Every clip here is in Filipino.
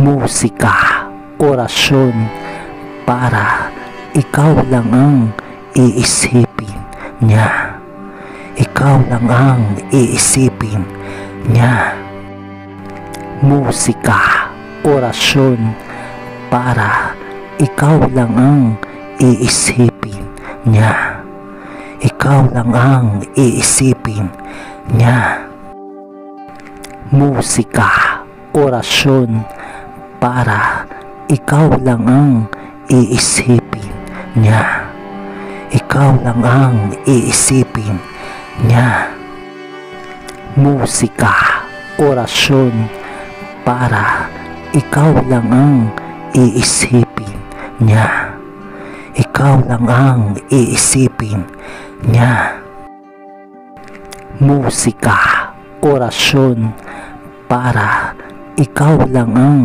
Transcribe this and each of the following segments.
musika, orasyon, para ikaw lang ang iisipin niya. Ikaw lang ang iisipin niya. Musika, orasyon, para ikaw lang ang iisipin niya. Ikaw lang ang iisipin niya. Musika, orasyon, para ikaw lang ang iisipin niya. Ikaw lang ang iisipin niya. Musika, orasyon, para ikaw lang ang iisipin niya. Ikaw lang ang iisipin niya. Musika, orasyon, para ikaw lang ang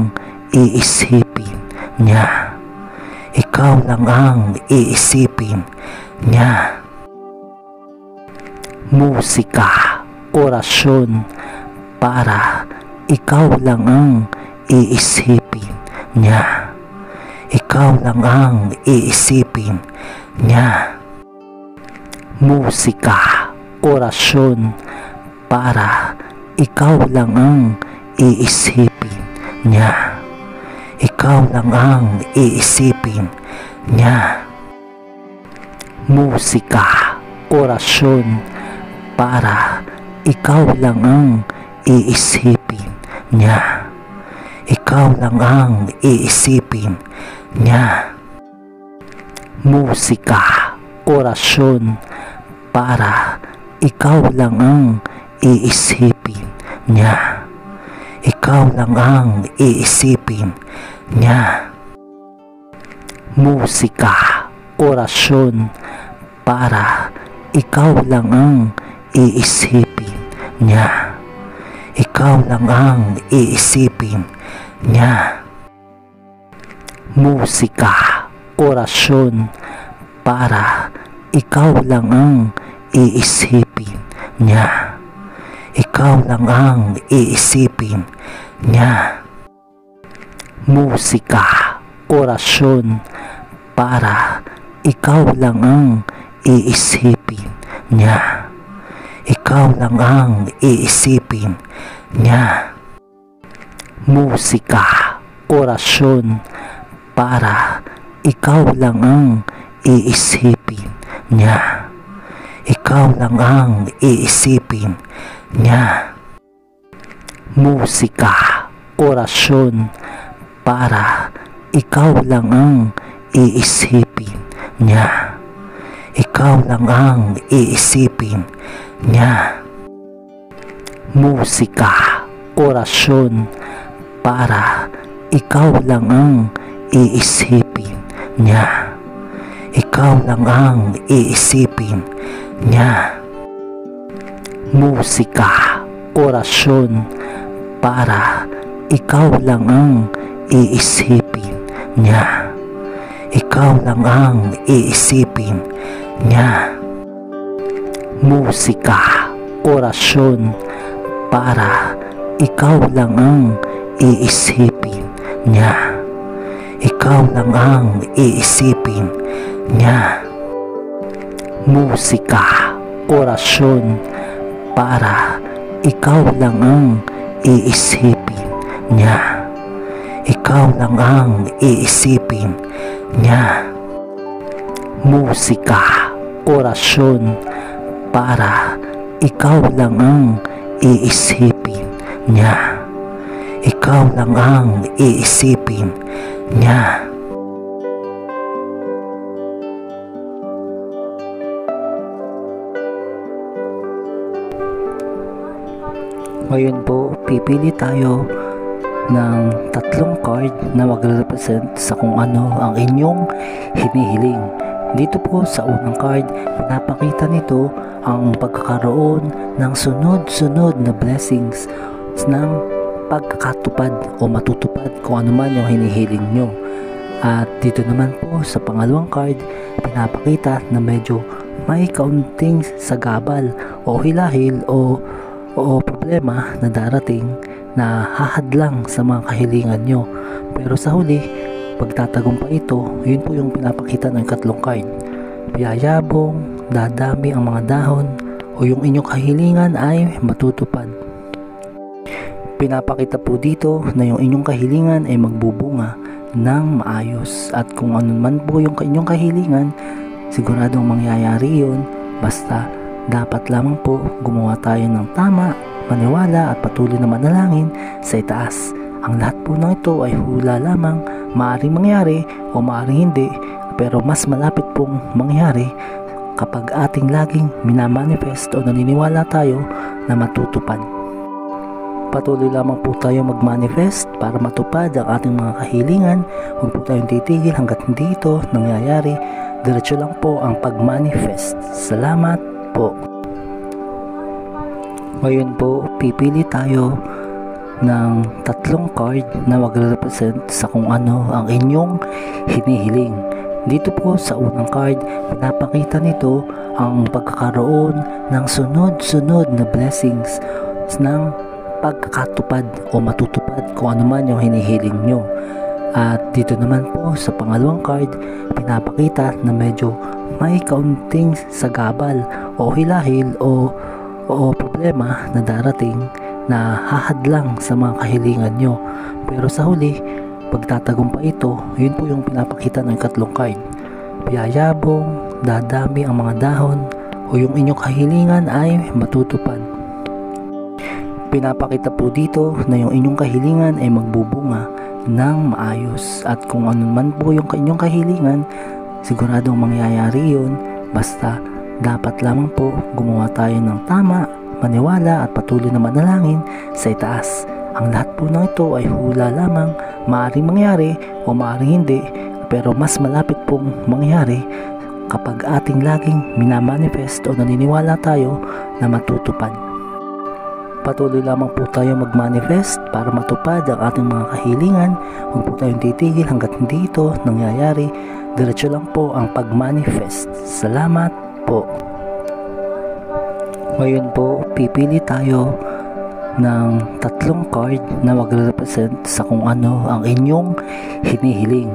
iisipin niya. Ikaw lang ang iisipin niya. Musika, orasyon, para ikaw lang ang iisipin niya. Ikaw lang ang iisipin niya. Musika, orasyon, para ikaw lang ang iisipin niya. Ikaw lang ang iisipin niya. Musika, orasyon, para ikaw lang ang iisipin niya. Ikaw lang ang iisipin niya. Musika, orasyon, para ikaw lang ang iisipin niya. Ikaw lang ang iisipin niya. Musika, orasyon, para ikaw lang ang iisipin niya. Ikaw lang ang iisipin niya. Musika, orasyon, para ikaw lang ang iisipin niya. Ikaw lang ang iisipin niya. Musika, orasyon, para ikaw lang ang iisipin niya. Ikaw lang ang iisipin niya. Musika, orasyon, para ikaw lang ang iisipin niya. Ikaw lang ang iisipin niya. Musika, orasyon, para ikaw lang ang iisipin niya. Ikaw lang ang iisipin niya. Musika, orasyon, para ikaw lang ang iisipin niya. Ikaw lang ang iisipin niya. Musika, orasyon, para ikaw lang ang iisipin niya. Ikaw lang ang iisipin niya. Musika, orasyon, para ikaw lang ang iisipin niya. Ikaw lang ang iisipin niya. Musika, orasyon, para ikaw lang ang iisipin niya. Ikaw lang ang iisipin niya. Musika, orasyon, para ikaw lang ang iisipin niya. Ikaw lang ang iisipin niya. Ngayon po, pipili tayo ng tatlong card na magre-represent sa kung ano ang inyong hinihiling. Dito po sa unang card, pinapakita nito ang pagkakaroon ng sunod-sunod na blessings ng pagkakatupad o matutupad kung ano man yung hinihiling nyo. At dito naman po sa pangalawang card, pinapakita na medyo may kaunting sagabal o hilahil o problema na darating na hahadlang sa mga kahilingan nyo. Pero sa huli, pagtatagumpay ito, yun po yung pinapakita ng ikatlong card. Yayabong, dadami ang mga dahon, o yung inyong kahilingan ay matutupad. Pinapakita po dito na yung inyong kahilingan ay magbubunga ng maayos, at kung ano man po yung inyong kahilingan, siguradong mangyayari yun. Basta dapat lamang po gumawa tayo ng tama, maniwala at patuloy na manalangin sa itaas. Ang lahat po ng ito ay hula lamang, maaaring mangyari o maaaring hindi, pero mas malapit pong mangyari kapag ating laging minamanifest o naniniwala tayo na matutupad. Patuloy lamang po tayo mag-manifest para matupad ang ating mga kahilingan. Huwag po tayong titigil hanggat hindi ito nangyayari. Diretso lang po ang pag-manifest. Salamat po. Ngayon po, pipili tayo ng tatlong card na magre-represent sa kung ano ang inyong hinihiling. Dito po sa unang card, pinapakita nito ang pagkakaroon ng sunod-sunod na blessings ng pagkakatupad o matutupad kung ano man yung hinihiling nyo. At dito naman po sa pangalawang card, pinapakita na medyo may kaunting sagabal o hilahil o problema na darating na hahadlang sa mga kahilingan nyo. Pero sa huli, pagtatagumpay ito, yun po yung pinapakita ng ikatlong card. Yayabong, dadami ang mga dahon, o yung inyong kahilingan ay matutupad. Pinapakita po dito na yung inyong kahilingan ay magbubunga ng maayos, at kung ano man po yung inyong kahilingan, siguradong mangyayari yun. Basta dapat lamang po gumawa tayo ng tama, maniwala at patuloy na manalangin sa itaas. Ang lahat po ng ito ay hula lamang, maaaring mangyari o maaaring hindi, pero mas malapit pong mangyari kapag ating laging minamanifest o naniniwala tayo na matutupad. Patuloy lamang po tayo mag-manifest para matupad ang ating mga kahilingan. Huwag po tayong titigil hanggat hindi ito nangyayari. Diretso lang po ang pag-manifest. Salamat po. Ngayon po, pipili tayo ng tatlong card na magre-represent sa kung ano ang inyong hinihiling.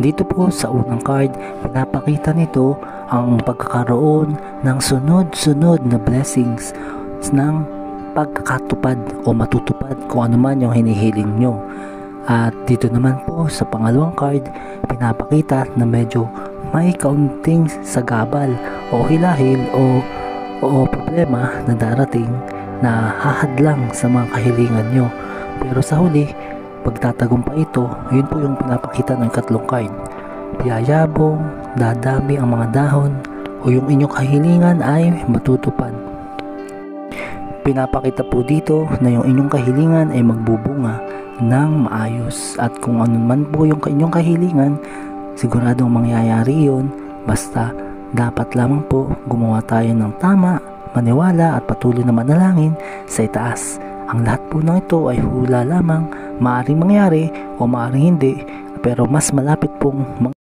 Dito po sa unang card, pinapakita nito ang pagkakaroon ng sunod-sunod na blessings ng pagkakatupad o matutupad kung ano man yung hinihiling nyo. At dito naman po sa pangalawang card, pinapakita na medyo may kaunting sagabal o hilahil o problema na darating na hahadlang sa mga kahilingan nyo. Pero sa huli, pagtatagumpay ito, yun po yung pinapakita ng ikatlong card. Yayabong, dadami ang mga dahon, o yung inyong kahilingan ay matutupad. Pinapakita po dito na yung inyong kahilingan ay magbubunga ng maayos, at kung ano man po yung inyong kahilingan, siguradong mangyayari yun. Basta dapat lamang po gumawa tayo ng tama, maniwala at patuloy na manalangin sa itaas. Ang lahat po ng ito ay hula lamang, maaaring mangyari o maaaring hindi, pero mas malapit pong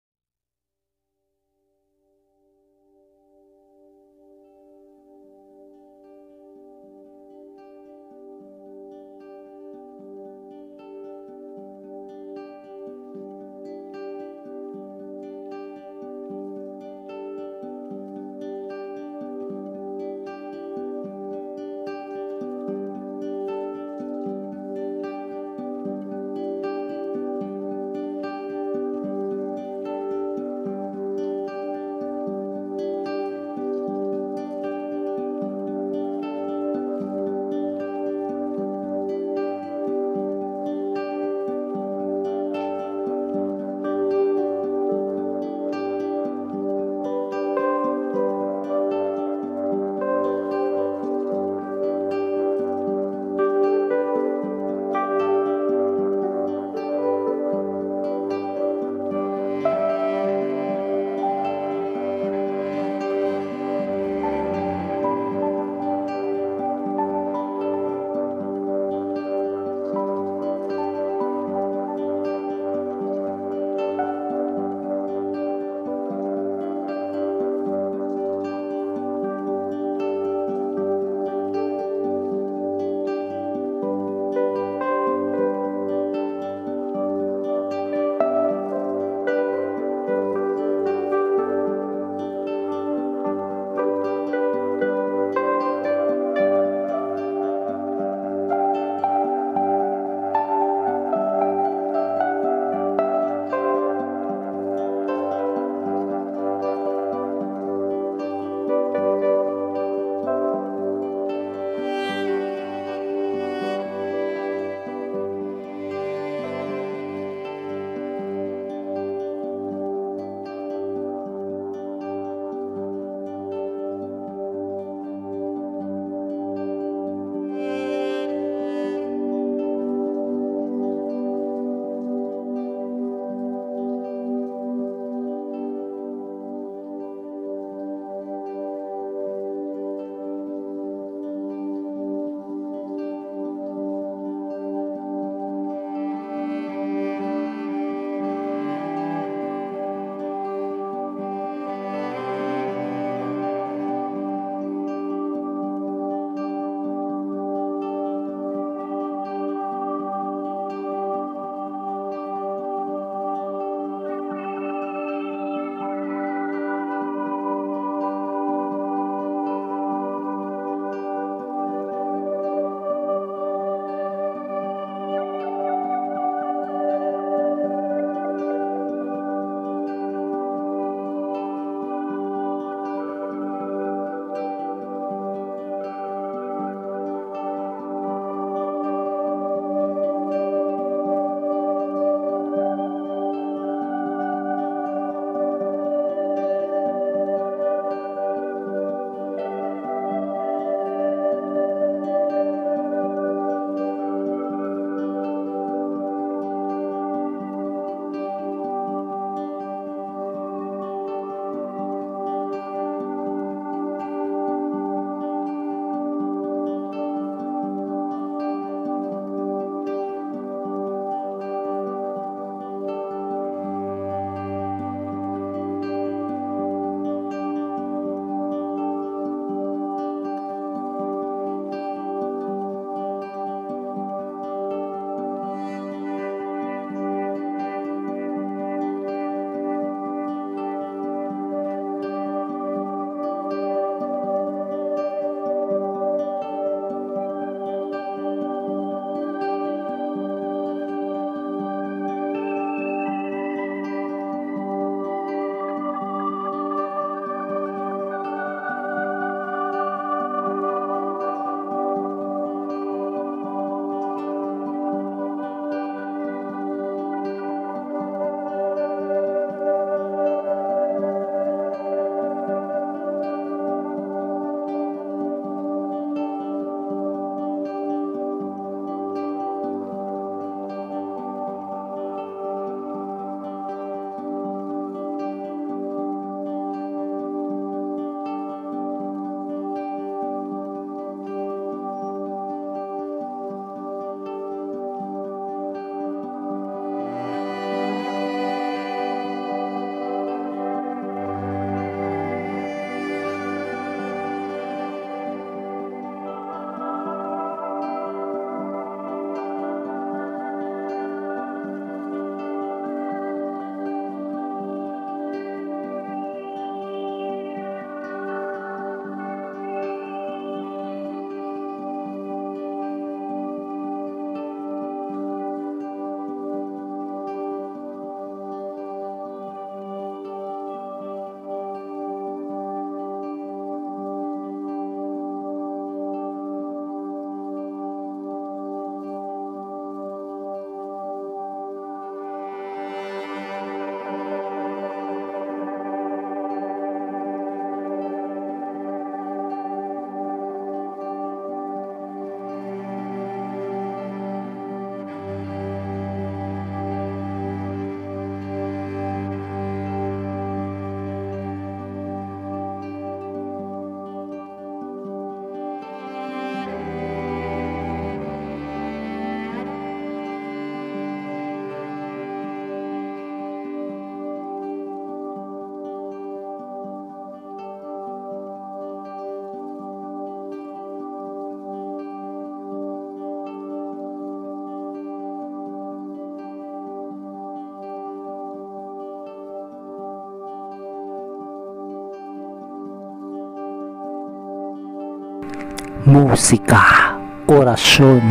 musika, orasyon,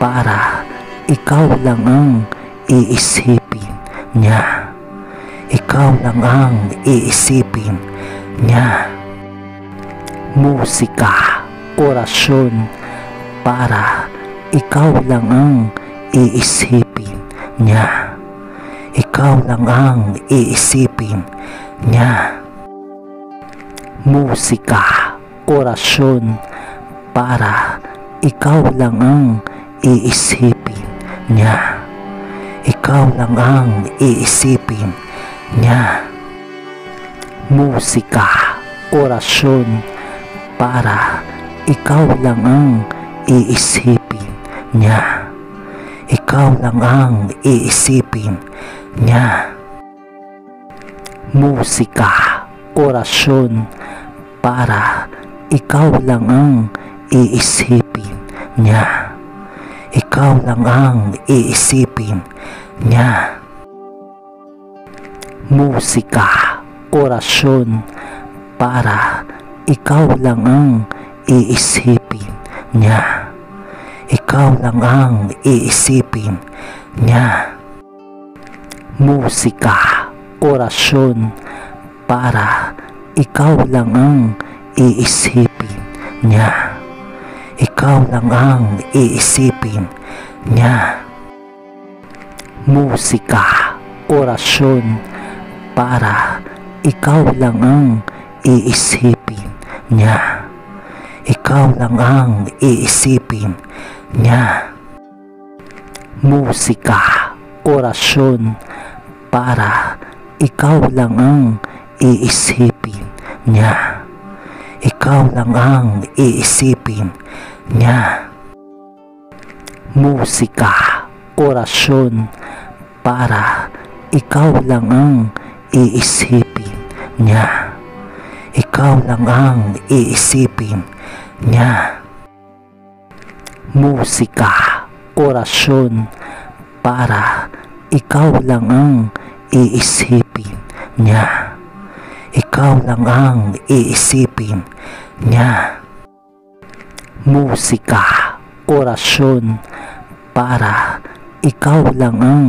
para ikaw lang ang iisipin niya. Ikaw lang ang iisipin niya. Musika, orasyon, para ikaw lang ang iisipin niya. Ikaw lang ang iisipin niya. Musika, orasyon, para ikaw lang ang iisipin niya. Ikaw lang ang iisipin niya. Musika, orasyon, para ikaw lang ang iisipin niya. Ikaw lang ang iisipin niya. Musika, orasyon, para ikaw lang ang iisipin niya. Ikaw lang ang iisipin niya. Musika, orasyon, para ikaw lang ang iisipin niya. Ikaw lang ang iisipin niya. Musika, orasyon, para ikaw lang ang iisipin niya. Ikaw lang ang iisipin niya. Musika, orasyon, para ikaw lang ang iisipin niya. Ikaw lang ang iisipin niya. Musika, orasyon, para ikaw lang ang iisipin niya. Ikaw lang ang iisipin niya. Musika, orasyon, para ikaw lang ang iisipin niya. Ikaw lang ang iisipin niya. Musika, orasyon, para ikaw lang ang iisipin niya. Ikaw lang ang iisipin niya. Musika, orasyon, para ikaw lang ang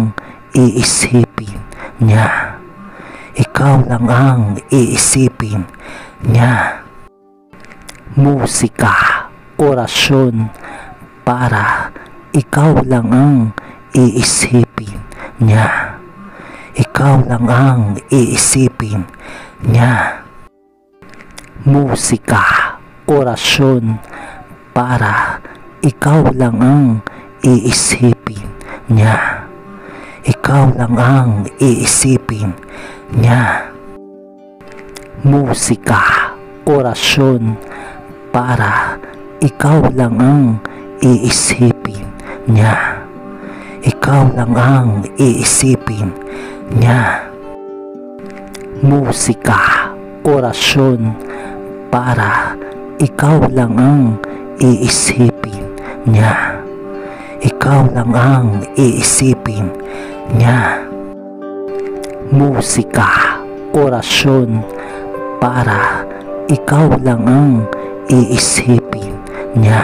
iisipin niya. Ikaw lang ang iisipin niya. Musika, orasyon, para ikaw lang ang iisipin niya. Ikaw lang ang iisipin niya. Musika, orasyon, para ikaw lang ang iisipin niya. Ikaw lang ang iisipin niya. Musika, orasyon, para ikaw lang ang iisipin niya. Ikaw lang ang iisipin niya. Musika, orasyon, para ikaw lang ang iisipin niya. Ikaw lang ang iisipin niya. Musika, orasyon, para ikaw lang ang iisipin niya.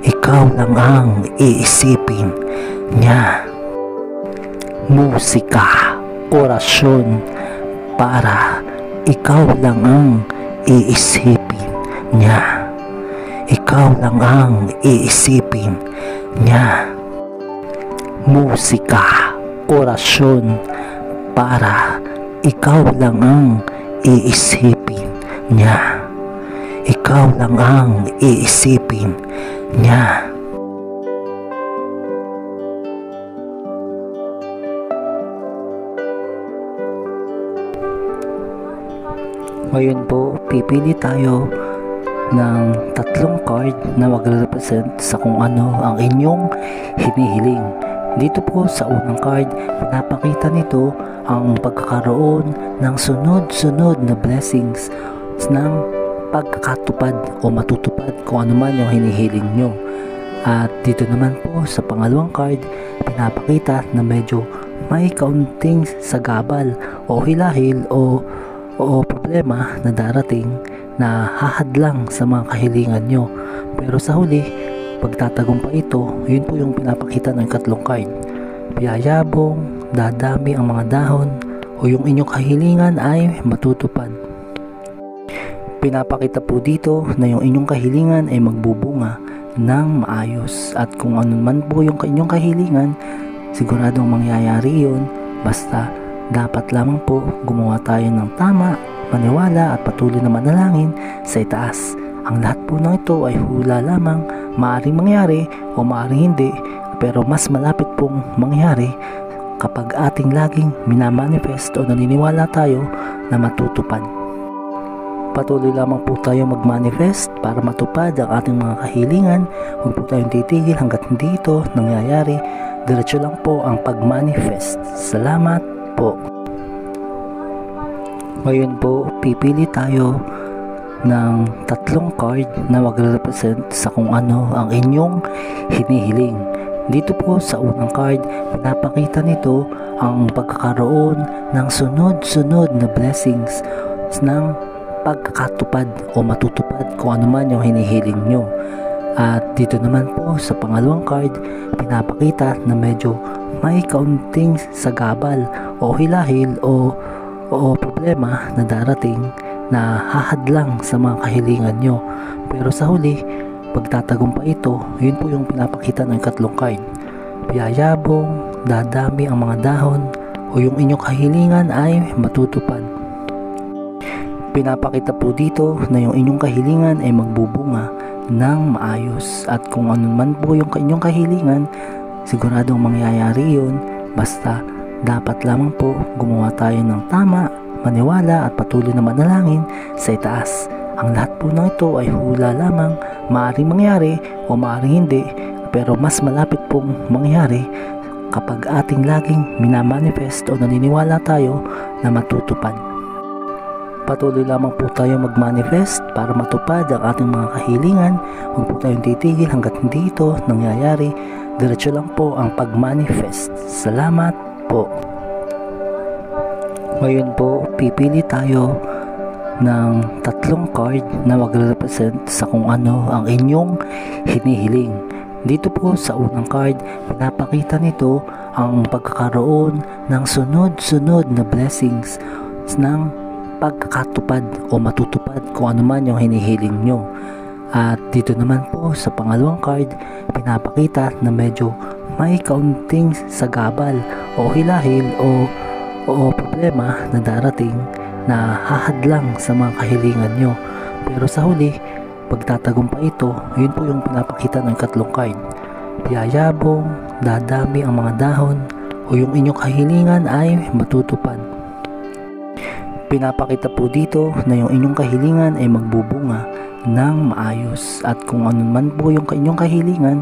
Ikaw lang ang iisipin niya. Musika, orasyon, para ikaw lang ang iisipin niya. Ikaw lang ang iisipin niya. Musika, orasyon, para ikaw lang ang iisipin niya. Ikaw lang ang iisipin niya. Ngayon po, pipili tayo ng tatlong card na magre-represent sa kung ano ang inyong hinihiling. Dito po sa unang card, pinapakita nito ang pagkakaroon ng sunod-sunod na blessings ng pagkakatupad o matutupad kung ano man yung hinihiling nyo. At dito naman po sa pangalawang card, pinapakita na medyo may kaunting sagabal o hilahil o problema na darating na hahadlang sa mga kahilingan nyo. Pero sa huli, pagtatagumpay ito, yun po yung pinapakita ng ikatlong card. Yayabong, dadami ang mga dahon, o yung inyong kahilingan ay matutupad. Pinapakita po dito na yung inyong kahilingan ay magbubunga ng maayos, at kung ano man po yung inyong kahilingan, siguradong mangyayari yun. Basta dapat lamang po gumawa tayo ng tama, maniwala at patuloy na manalangin sa itaas. Ang lahat po ng ito ay hula lamang, maaaring mangyari o maaaring hindi, pero mas malapit pong mangyari kapag ating laging minamanifest o naniniwala tayo na matutupad. Patuloy lamang po tayo mag-manifest para matupad ang ating mga kahilingan. Huwag po tayong titigil hanggat hindi ito nangyayari. Diretso lang po ang pag-manifest. Salamat po. Ngayon po, pipili tayo ng tatlong card na magre-represent sa kung ano ang inyong hinihiling. Dito po sa unang card, pinapakita nito ang pagkakaroon ng sunod-sunod na blessings ng pagkakatupad o matutupad kung ano man yung hinihiling nyo. At dito naman po sa pangalawang card, pinapakita na medyo may kaunting sagabal o hilahil o problema na darating na hahadlang sa mga kahilingan nyo. Pero sa huli, pagtatagumpay ito, yun po yung pinapakita ng ikatlong card. Yayabong, dadami ang mga dahon, o yung inyong kahilingan ay matutupad. Pinapakita po dito na yung inyong kahilingan ay magbubunga ng maayos, at kung ano man po yung inyong kahilingan, siguradong mangyayari yun. Basta dapat lamang po gumawa tayo ng tama, maniwala at patuloy na manalangin sa itaas. Ang lahat po ng ito ay hula lamang, maaaring mangyari o maaaring hindi, pero mas malapit pong mangyari kapag ating laging minamanifest o naniniwala tayo na matutupad. Patuloy lamang po tayo mag-manifest para matupad ang ating mga kahilingan. Huwag po tayong titigil hanggat hindi ito nangyayari. Diretso lang po ang pag-manifest. Salamat po. Ngayon po, pipili tayo ng tatlong card na magre-represent sa kung ano ang inyong hinihiling. Dito po sa unang card, pinapakita nito ang pagkakaroon ng sunod-sunod na blessings ng pagkakatupad o matutupad kung ano man yung hinihiling nyo. At dito naman po sa pangalawang card, pinapakita na medyo may kaunting sagabal o hilahil o problema na darating na hahadlang sa mga kahilingan nyo. Pero sa huli, pagtatagumpay ito, yun po yung pinapakita ng ikatlong card. Yayabong, dadami ang mga dahon, o yung inyong kahilingan ay matutupad. Pinapakita po dito na yung inyong kahilingan ay magbubunga ng maayos, at kung ano man po yung inyong kahilingan,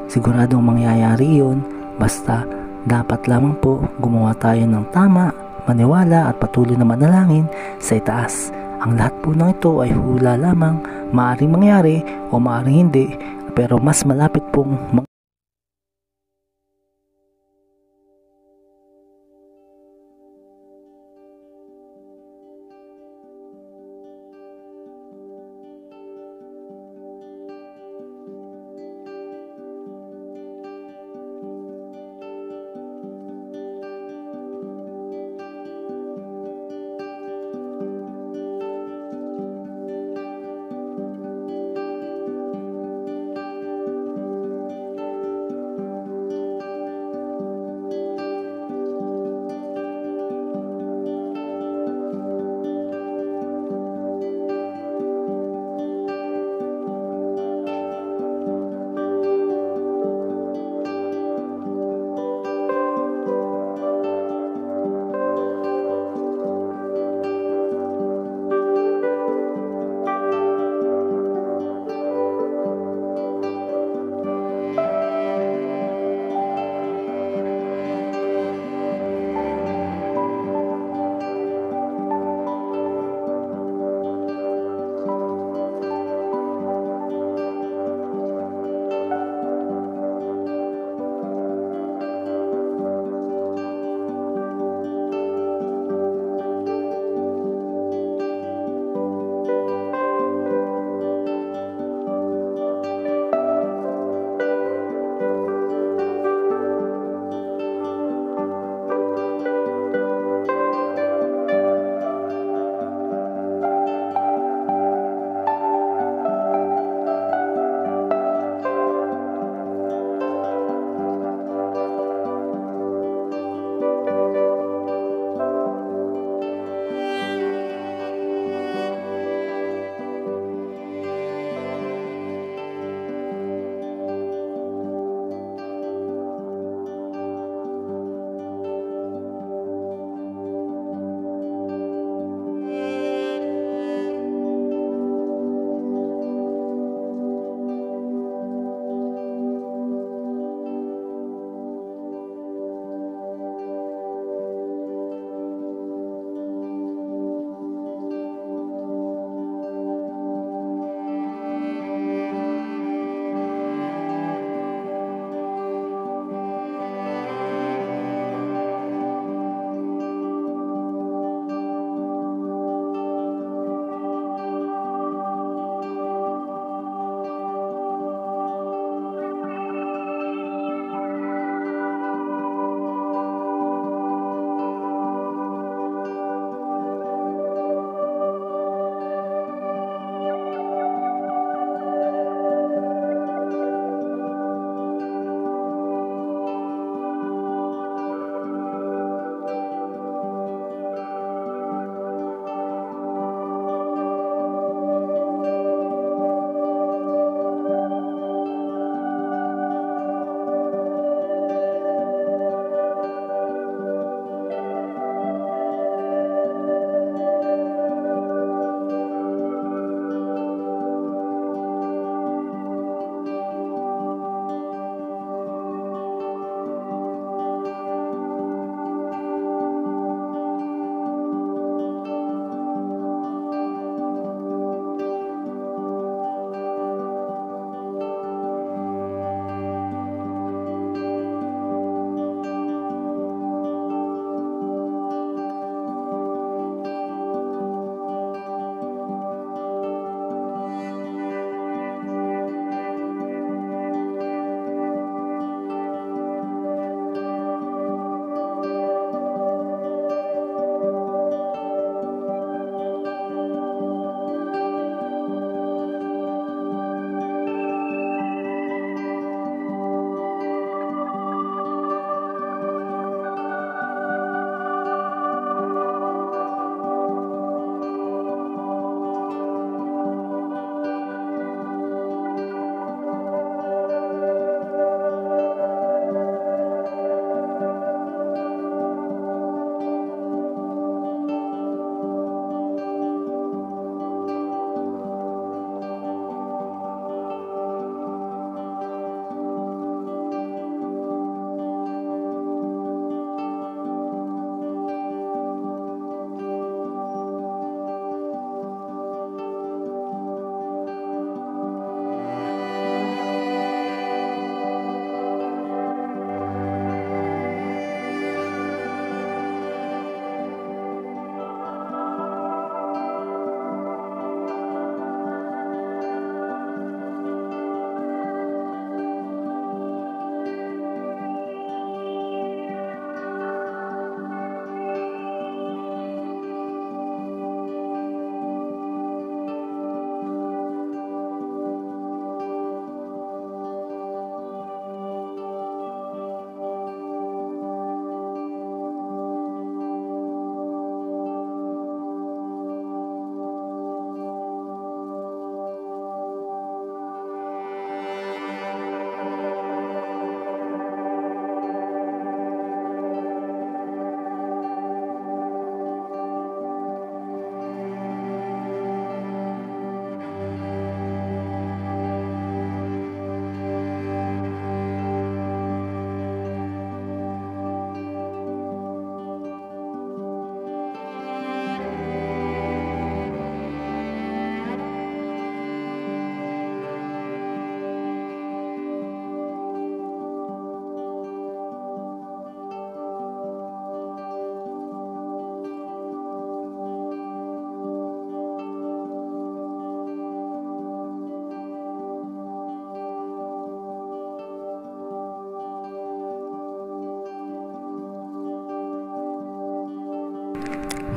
siguradong mangyayari yun. Basta dapat lamang po gumawa tayo ng tama, maniwala at patuloy na manalangin sa itaas. Ang lahat po ng ito ay hula lamang, maaaring mangyari o maaaring hindi, pero mas malapit pong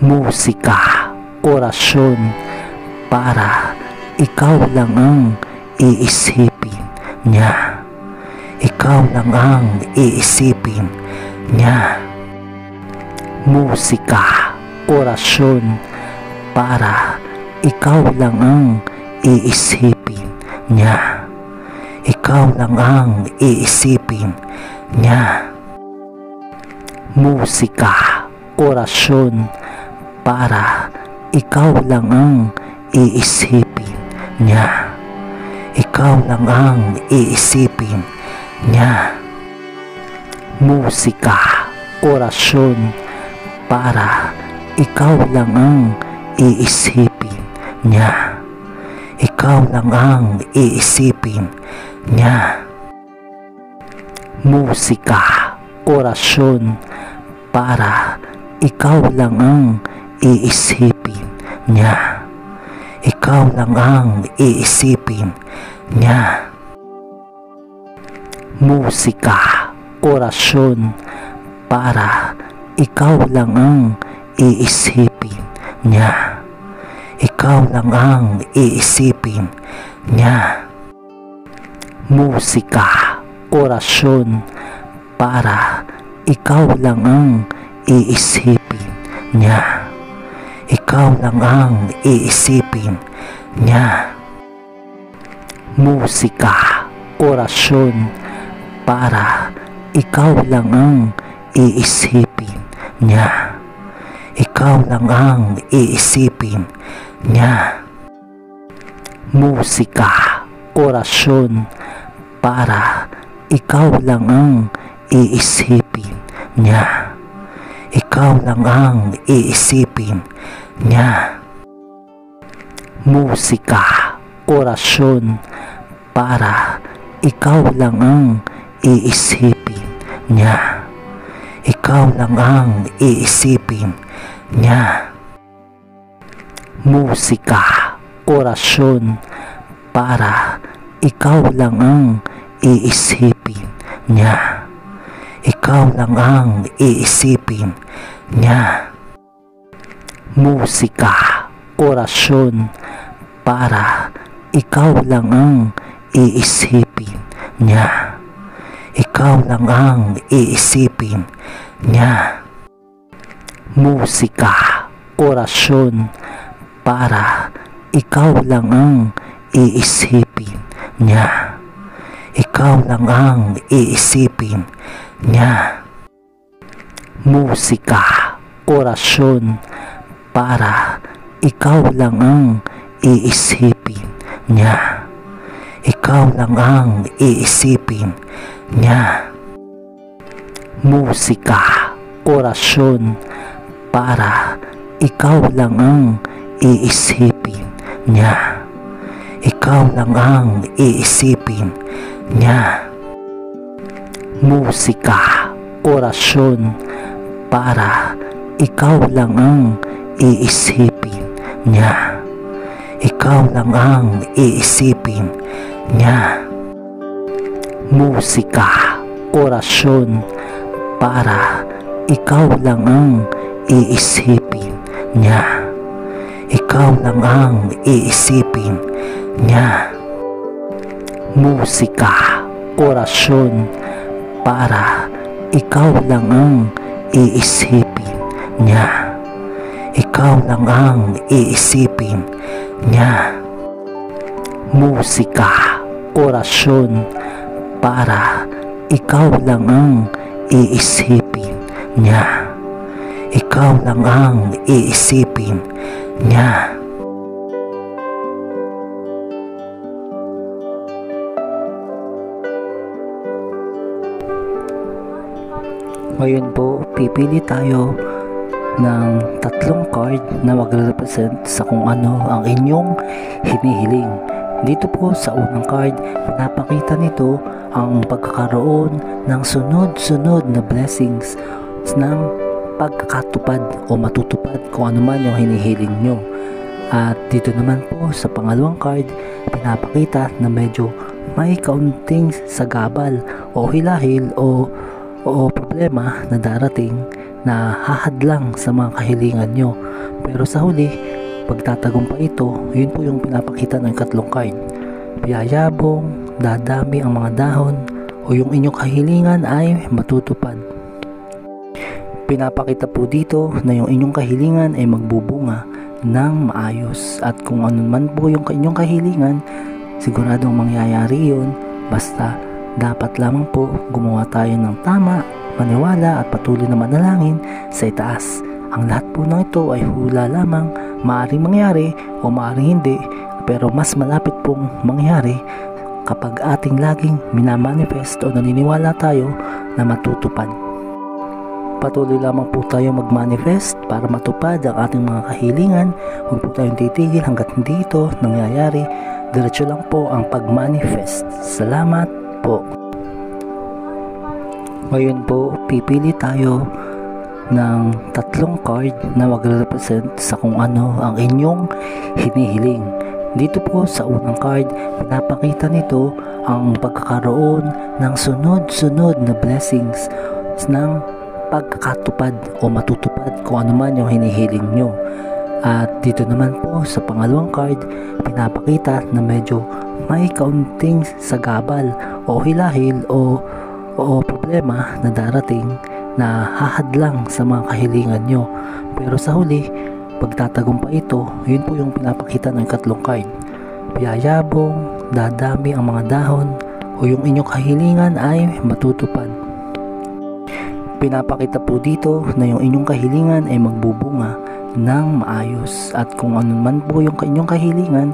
musika, orasyon, para ikaw lang ang iisipin niya. Ikaw lang ang iisipin niya. Musika, orasyon, para ikaw lang ang iisipin niya. Ikaw lang ang iisipin niya. Musika, orasyon, para ikaw lang ang iisipin niya. Ikaw lang ang iisipin niya. Musika, orasyon, para ikaw lang ang iisipin niya. Ikaw lang ang iisipin niya. Musika, orasyon, para ikaw lang ang iisipin niya. Ikaw lang ang iisipin niya. Musika, orasyon, para ikaw lang ang iisipin niya. Ikaw lang ang iisipin niya. Musika, orasyon, para ikaw lang ang iisipin niya. Ikaw lang ang iisipin niya. Musika, orasyon, para ikaw lang ang iisipin niya. Ikaw lang ang iisipin niya. Musika, orasyon, para ikaw lang ang iisipin niya. Ikaw lang ang iisipin niya. Musika, orasyon, para ikaw lang ang iisipin niya. Ikaw lang ang iisipin niya. Musika, orasyon, para ikaw lang ang iisipin niya. Ikaw lang ang iisipin niya. Musika, orasyon, para ikaw lang ang iisipin niya. Ikaw lang ang iisipin niya. Musika, orasyon, para ikaw lang ang iisipin niya. Ikaw lang ang iisipin niya. Musika, orasyon, para ikaw lang ang iisipin niya. Ikaw lang ang iisipin niya. Musika, orasyon, para ikaw lang ang iisipin niya. Ikaw lang ang iisipin niya. Musika, orasyon, para ikaw lang ang iisipin niya. Ikaw lang ang iisipin niya. Musika, orasyon, para ikaw lang ang iisipin niya. Ikaw lang ang iisipin niya. Musika, orasyon, para ikaw lang ang iisipin niya. Ikaw lang ang iisipin niya. Musika, orasyon, para ikaw lang ang iisipin niya. Ikaw lang ang iisipin niya. Ngayon po, pipili tayo ng tatlong card na magre-represent sa kung ano ang inyong hinihiling. Dito po sa unang card, pinapakita nito ang pagkakaroon ng sunod-sunod na blessings ng pagkakatupad o matutupad kung ano man yung hinihiling nyo. At dito naman po sa pangalawang card, pinapakita na medyo may kaunting sagabal o hilahil o problema na darating na hahadlang sa mga kahilingan nyo. Pero sa huli, pagtatagumpay ito, yun po yung pinapakita ng ikatlong card. Yayabong, dadami ang mga dahon, o yung inyong kahilingan ay matutupad. Pinapakita po dito na yung inyong kahilingan ay magbubunga ng maayos, at kung ano man po yung inyong kahilingan, siguradong mangyayari yun. Basta dapat lamang po gumawa tayo ng tama, maniwala at patuloy na manalangin sa itaas. Ang lahat po ng ito ay hula lamang, maaaring mangyari o maaaring hindi, pero mas malapit pong mangyari kapag ating laging minamanifest o naniniwala tayo na matutupad. Patuloy lamang po tayo mag-manifest para matupad ang ating mga kahilingan. Huwag po tayong titigil hanggat hindi ito nangyayari. Diretso lang po ang pag-manifest. Salamat po. Ngayon po, pipili tayo ng tatlong card na magre-represent sa kung ano ang inyong hinihiling. Dito po sa unang card, pinapakita nito ang pagkakaroon ng sunod-sunod na blessings ng pagkakatupad o matutupad kung ano man yung hinihiling nyo. At dito naman po sa pangalawang card, pinapakita na medyo may kaunting sagabal o hilahil o problema na darating na hahadlang sa mga kahilingan nyo. Pero sa huli, pagtatagumpay ito, yun po yung pinapakita ng ikatlong card. Yayabong, dadami ang mga dahon, o yung inyong kahilingan ay matutupad. Pinapakita po dito na yung inyong kahilingan ay magbubunga ng maayos, at kung ano man po yung inyong kahilingan,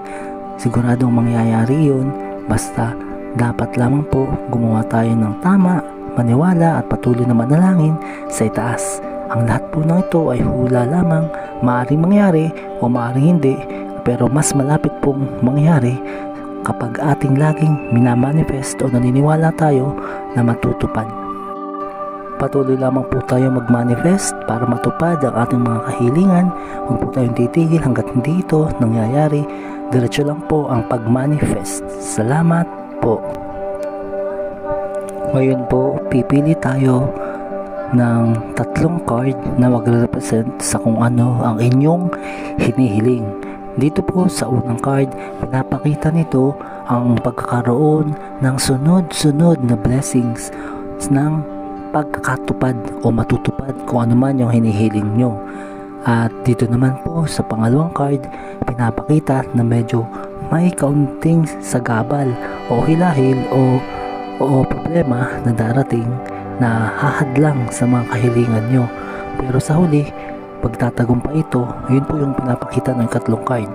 siguradong mangyayari yun. Basta dapat lamang po gumawa tayo ng tama, maniwala at patuloy na manalangin sa itaas. Ang lahat po ng ito ay hula lamang, maaaring mangyari o maaaring hindi, pero mas malapit pong mangyari kapag ating laging minamanifest o naniniwala tayo na matutupad. Patuloy lamang po tayo mag-manifest para matupad ang ating mga kahilingan. Huwag po tayong titigil hanggat hindi ito nangyayari. Diretso lang po ang pag-manifest. Salamat po. Ngayon po, pipili tayo ng tatlong card na magre-represent sa kung ano ang inyong hinihiling. Dito po sa unang card, pinapakita nito ang pagkakaroon ng sunod-sunod na blessings ng pagkakatupad o matutupad kung ano man yung hinihiling nyo. At dito naman po sa pangalawang card, pinapakita na medyo may kaunting sagabal o hilahil o problema na darating na hahadlang sa mga kahilingan nyo. Pero sa huli, pagtatagumpay ito, yun po yung pinapakita ng ikatlong card.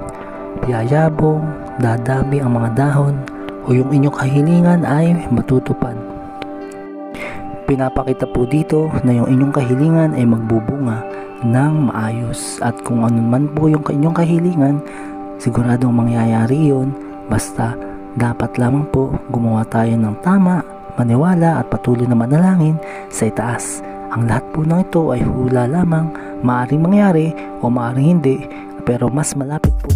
Yayabong, dadami ang mga dahon, o yung inyong kahilingan ay matutupad. Pinapakita po dito na yung inyong kahilingan ay magbubunga ng maayos, at kung ano man po yung inyong kahilingan, siguradong mangyayari yun. Basta dapat lamang po gumawa tayo ng tama, maniwala at patuloy na manalangin sa itaas. Ang lahat po ng ito ay hula lamang, maaaring mangyari o maaaring hindi, pero mas malapit po